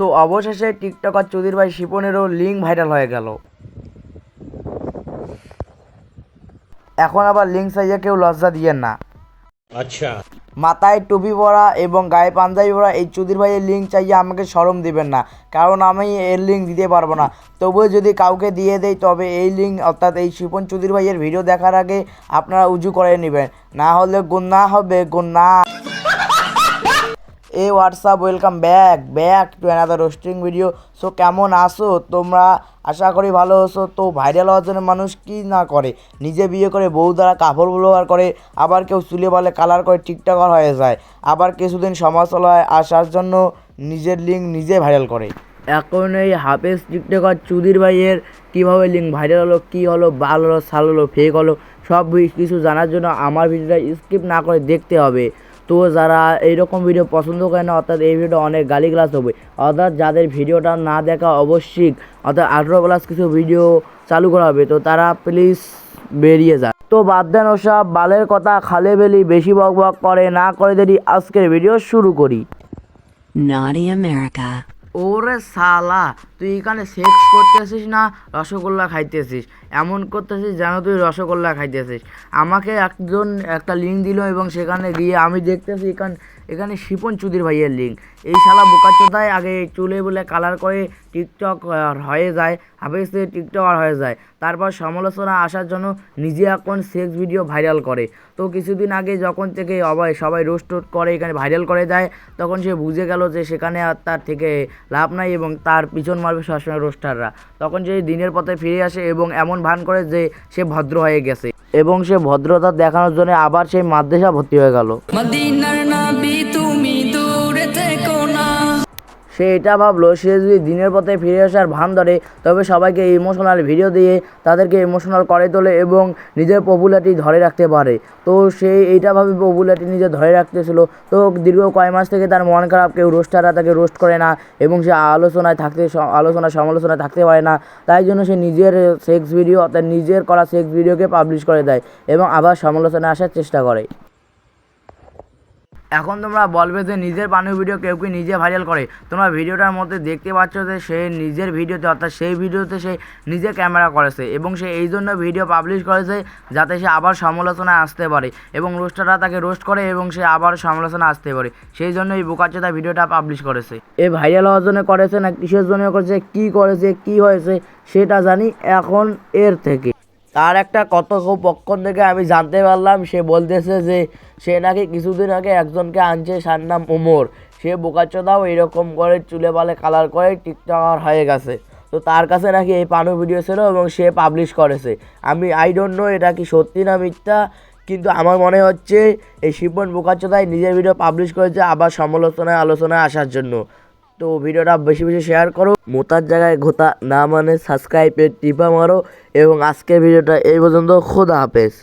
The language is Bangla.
সো অবশেষে টিকটকার চৌধুরী ভাই শিপনেরও লিঙ্ক ভাইরাল হয়ে গেল। এখন আবার লিঙ্ক সাইজে কেউ লজ্জা দিয়েন না। আচ্ছা, মাথায় টুপি পরা এবং গায়ে পাঞ্জাবি পরা এই চৌধুরী ভাইয়ের লিঙ্ক চাইয়ে আমাকে শরম দিবেন না, কারণ আমি এর লিঙ্ক দিতে পারবো না। তবুও যদি কাউকে দিয়ে দেই তবে এই লিঙ্ক অর্থাৎ এই শিপন চৌধুরী ভাইয়ের ভিডিও দেখার আগে আপনারা উজু করে নেবেন, না হলে গুনাহ হবে গুনাহ। এই WhatsApp welcome back to another roasting video. So কেমন আসো তোমরা? আশা করি ভালো আছো। তো ভাইরাল হওয়ার জন্য মানুষ কি না করে, নিজে বিয়ে করে বউ দ্বারা কাপড় ব্যবহার করে, আবার কেউ চুলে বলে কালার করে টিকটকার হয়ে যায়, আবার কিছুদিন সমালোচনায় আসার জন্য নিজের লিঙ্ক নিজে ভাইরাল করে। এখন এই হাফেজ টিকটকার চৌধুরী ভাইয়ের কীভাবে লিঙ্ক ভাইরাল হলো, কী হলো, ভালো হলো, সাল হলো, ফেক হলো, সব কিছু জানার জন্য আমার ভিডিওটা স্কিপ না করে দেখতে হবে। তো যারা এইরকম ভিডিও পছন্দ করে না, অর্থাৎ এই ভিডিও অনেক গালিগালাজ হবে, অর্থাৎ যাদের ভিডিওটা না দেখা অবশ্যই, অর্থাৎ 18+ কিছু ভিডিও চালু করা হবে, তো তারা প্লিজ বেরিয়ে যায়। তো বাদ দেন ওসব বালের কথা, খালে বেলি বেশি বক বক করে না করে দেরি, আজকের ভিডিও শুরু করি। Naughty America. ওরে শালা, তুই এখানে সেক্স করতেছিস না রসগোল্লা খাইতেছিস? এমন করতেছিস যেন তুই রসগোল্লা খাইতেছিস। আমাকে একজন একটা লিঙ্ক দিল এবং সেখানে গিয়ে আমি দেখতেছি এখানে শিপন চৌধুরী ভাইয়ের লিঙ্ক। এই শালা বোকাচোদায় আগে চুলে বলে কালার করে টিকটক হয়ে যায়, হাফেজে টিকটকার হয়ে যায়, তারপর সমালোচনা আসার জন্য নিজে এখন সেক্স ভিডিও ভাইরাল করে। তো কিছুদিন আগে যখন থেকে সবাই রোস্ট করে এখানে ভাইরাল করে দেয়, তখন সে বুঝে গেল যে সেখানে আর তার থেকে লাভ নাই এবং তার পিছন মারবে সবসময় রোস্টাররা। তখন সে দিনের পথে ফিরে আসে এবং এমন ভান করে যে সে ভদ্র হয়ে গেছে এবং সে ভদ্রতা দেখানোর জন্য আবার সেই মাদ্রাসা ভর্তি হয়ে গেল। সে এটা ভাবলো সে যদি দিনের পথে ফিরে আসার ভান ধরে তবে সবাইকে ইমোশনাল ভিডিও দিয়ে তাদেরকে ইমোশনাল করে তোলে এবং নিজের পপুলারিটি ধরে রাখতে পারে। তো সে এইটাভাবে পপুলারিটি নিজে ধরে রাখতেছিল। তো দীর্ঘ কয়েক মাস থেকে তার মন খারাপ, কেউ রোস্টাররা তাকে রোস্ট করে না এবং সে সমালোচনায় থাকতে পারে না। তাই জন্য সে নিজের সেক্স ভিডিও অর্থাৎ নিজের করা সেক্স ভিডিওকে পাবলিশ করে দেয় এবং আবার সমালোচনায় আসার চেষ্টা করে। এখন তোমরা বলবে যে নিজের বানানো ভিডিও কেউ কি নিজে ভাইরাল করে? তোমরা ভিডিওটার মধ্যে দেখতে পাচ্ছ যে সে নিজের ভিডিওতে অর্থাৎ সেই ভিডিওতে সে নিজে ক্যামেরা করেছে এবং সে এই জন্য ভিডিও পাবলিশ করেছে যাতে সে আবার সমালোচনায় আসতে পারে এবং রোস্টাররা তাকে রোস্ট করে এবং সে আবার সমালোচনা আসতে পারে। সেই জন্য এই বোকাচোদা ভিডিওটা পাবলিশ করেছে। এ ভাইরাল হওয়ার জন্য করেছে না কিসের জন্য করেছে, কী হয়েছে সেটা জানি এখন এর থেকে। তার একটা পক্ষণ থেকে আমি জানতে পারলাম, সে বলতেছে যে সে নাকি কিছুদিন আগে একজনকে আনছে, তার নাম ওমর। সে বোকাচোদাও এরকম করে চুলে বালে কালার করে টিকটকার হয়ে গেছে। তো তার কাছে নাকি এই পানু ভিডিও ছিল এবং সে পাবলিশ করেছে। আই ডোন্ট নো এটা কি সত্যি না মিথ্যা, কিন্তু আমার মনে হচ্ছে এই শিপন বোকাচোদাই নিজের ভিডিও পাবলিশ করেছে আবার আলোচনায় আসার জন্য। তো ভিডিওটা বেশি শেয়ার করো, মোতার জায়গায় ঘোতা না মানে সাবস্ক্রাইবের টিপা মারো এবং আজকের ভিডিওটা এই পর্যন্ত। খোদা হাফেজ।